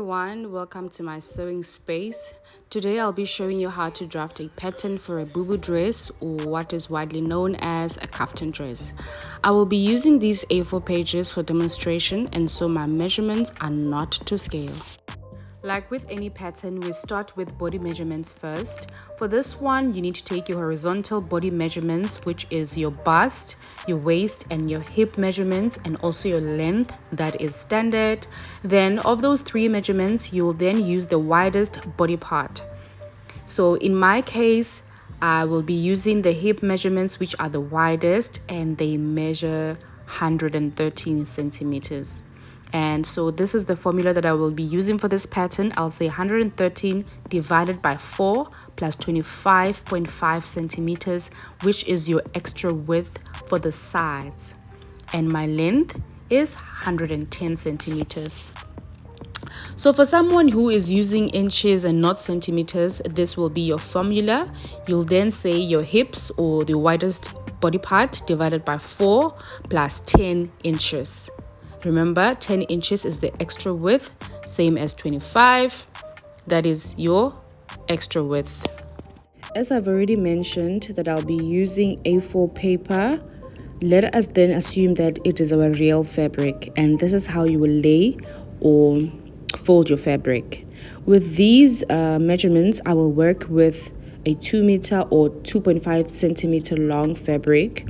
everyone, welcome to my sewing space. Today I'll be showing you how to draft a pattern for a Bubu dress, or what is widely known as a kaftan dress. I will be using these A4 pages for demonstration, and so my measurements are not to scale. Like with any pattern, we start with body measurements first. For this one, you need to take your horizontal body measurements, which is your bust, your waist, and your hip measurements, and also your length, that is standard. Then of those three measurements, you will then use the widest body part. So in my case, I will be using the hip measurements, which are the widest, and they measure 113 centimeters. And so this is the formula that I will be using for this pattern. I'll say 113 divided by 4 plus 25.5 centimeters, which is your extra width for the sides. And my length is 110 centimeters. So for someone who is using inches and not centimeters, this will be your formula. You'll then say your hips, or the widest body part, divided by 4 plus 10 inches. Remember, 10 inches is the extra width, same as 25. That is your extra width. As I've already mentioned that I'll be using A4 paper, let us then assume that it is our real fabric, and this is how you will lay or fold your fabric. With these measurements, I will work with a 2 meter or 2.5 centimeter long fabric.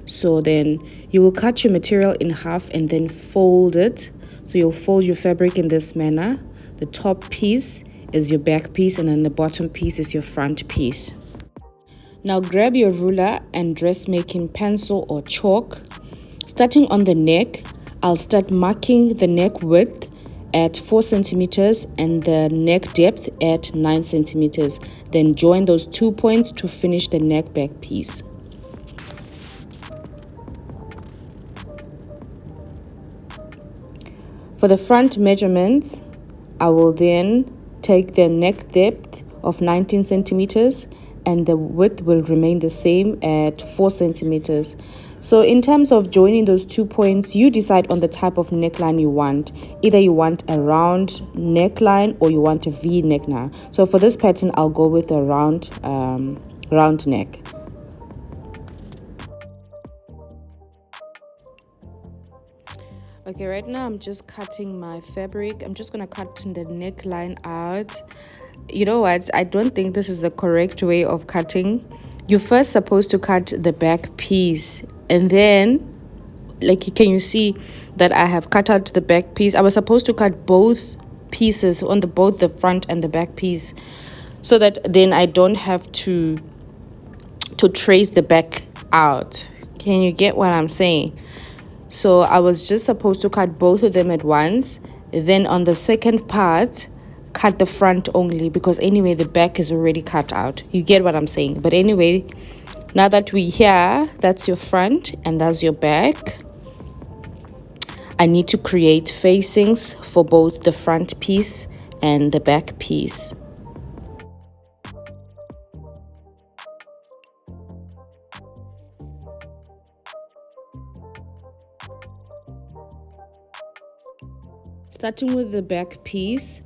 So then you will cut your material in half and then fold it. So you'll fold your fabric in this manner. The top piece is your back piece, and then the bottom piece is your front piece. Now grab your ruler and dressmaking pencil or chalk. Starting on the neck, I'll start marking the neck width at 4 centimeters and the neck depth at 9 centimeters. Then join those 2 points to finish the neck back piece. For the front measurements, I will then take the neck depth of 19 centimeters and the width will remain the same at 4 centimeters. So in terms of joining those 2 points, you decide on the type of neckline you want. Either you want a round neckline or you want a V neckline. So for this pattern, I'll go with a round neck. Okay, right now I'm just cutting my fabric. I'm just gonna cut the neckline out. You know what? I don't think this is the correct way of cutting. You're first supposed to cut the back piece, and then, can you see that I have cut out the back piece? I was supposed to cut both pieces on both the front and the back piece, so that then I don't have to trace the back out. Can you get what I'm saying? So I was just supposed to cut both of them at once. Then on the second part, cut the front only, because anyway the back is already cut out. You get what I'm saying? But anyway, now that we're here, that's your front and that's your back. I need to create facings for both the front piece and the back piece. Starting with the back piece,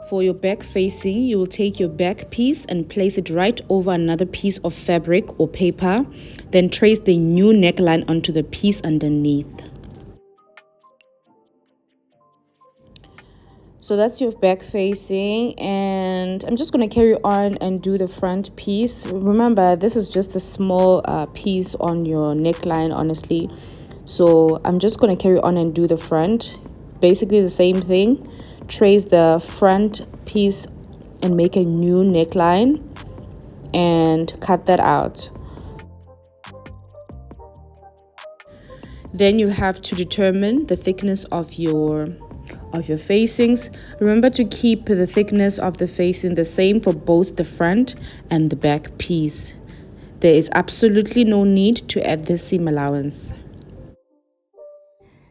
for your back facing, you will take your back piece and place it right over another piece of fabric or paper, then trace the new neckline onto the piece underneath. So that's your back facing, and I'm just going to carry on and do the front piece. Remember, this is just a small piece on your neckline, honestly. So I'm just going to carry on and do the front. Basically the same thing. Trace the front piece and make a new neckline and cut that out. Then you have to determine the thickness of your facings. Remember to keep the thickness of the facing the same for both the front and the back piece. There is absolutely no need to add the seam allowance.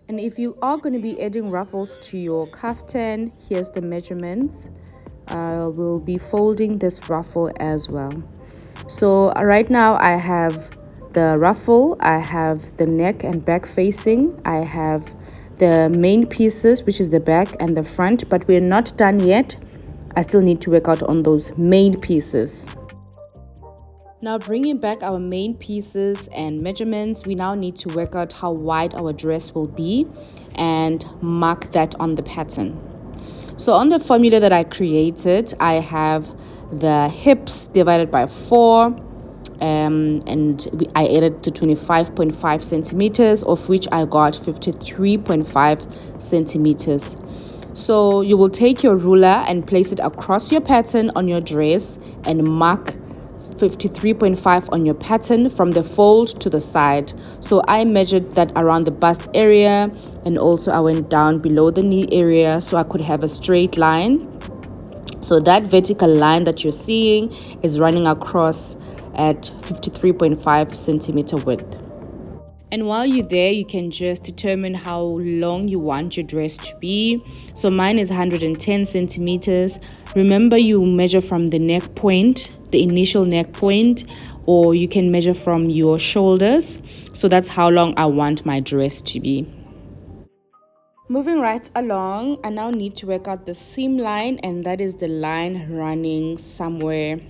And if you are going to be adding ruffles to your kaftan, here's the measurements. I will be folding this ruffle as well. So right now I have the ruffle, I have the neck and back facing, I have the main pieces, which is the back and the front, but we're not done yet. I still need to work out on those main pieces. Now, bringing back our main pieces and measurements, we now need to work out how wide our dress will be and mark that on the pattern. So on the formula that I created, I have the hips divided by 4, I added to 25.5 centimeters, of which I got 53.5 centimeters. So you will take your ruler and place it across your pattern on your dress and mark 53.5 on your pattern from the fold to the side. So I measured that around the bust area, and also I went down below the knee area so I could have a straight line. So that vertical line that you're seeing is running across at 53.5 centimeter width. And while you're there, you can just determine how long you want your dress to be. So mine is 110 centimeters. Remember, you measure from the neck point, the initial neck point, or you can measure from your shoulders. So that's how long I want my dress to be. Moving right along, I now need to work out the seam line, and that is the line running somewhere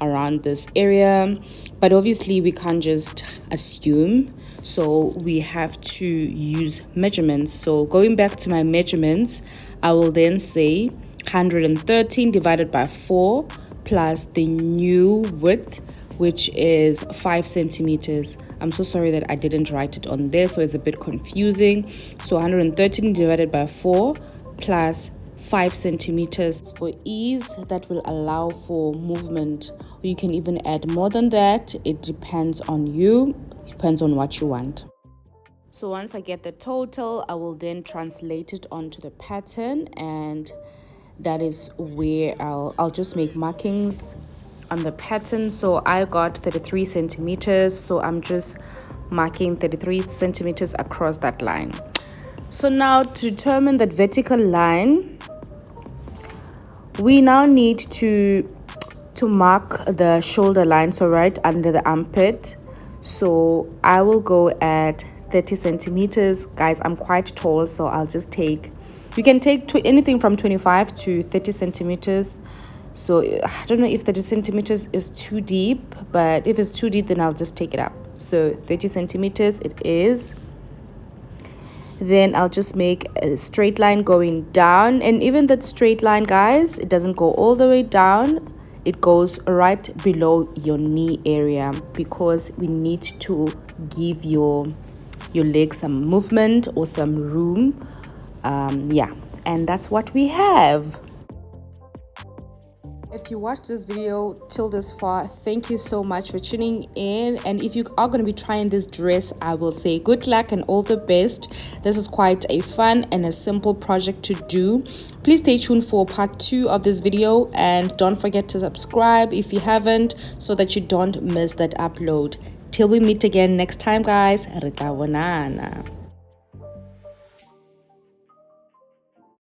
around this area. But obviously we can't just assume, so we have to use measurements. So going back to my measurements, I will then say 113 divided by 4 plus the new width, which is 5 centimeters. I'm so sorry that I didn't write it on there, so it's a bit confusing. So 113 divided by 4 plus 5 centimeters. For ease, that will allow for movement. Or you can even add more than that. It depends on you, depends on what you want. So once I get the total, I will then translate it onto the pattern, and that is where I'll just make markings on the pattern. So I got 33 centimeters, so I'm just marking 33 centimeters across that line. So now to determine that vertical line, we now need to mark the shoulder line, so right under the armpit. So I will go at 30 centimeters. Guys, I'm quite tall, so I'll just take, you can take anything from 25 to 30 centimeters. So I don't know if 30 centimeters is too deep, but if it's too deep, then I'll just take it up. So 30 centimeters it is. Then I'll just make a straight line going down, and even that straight line, guys, it doesn't go all the way down. It goes right below your knee area, because we need to give your leg some movement or some room. Yeah, and that's what we have. If you watched this video till this far, thank you so much for tuning in. And if you are going to be trying this dress, I will say good luck and all the best. This is quite a fun and a simple project to do. Please stay tuned for part 2 of this video, and don't forget to subscribe if you haven't, so that you don't miss that upload. Till we meet again next time, guys. Re tla bonana.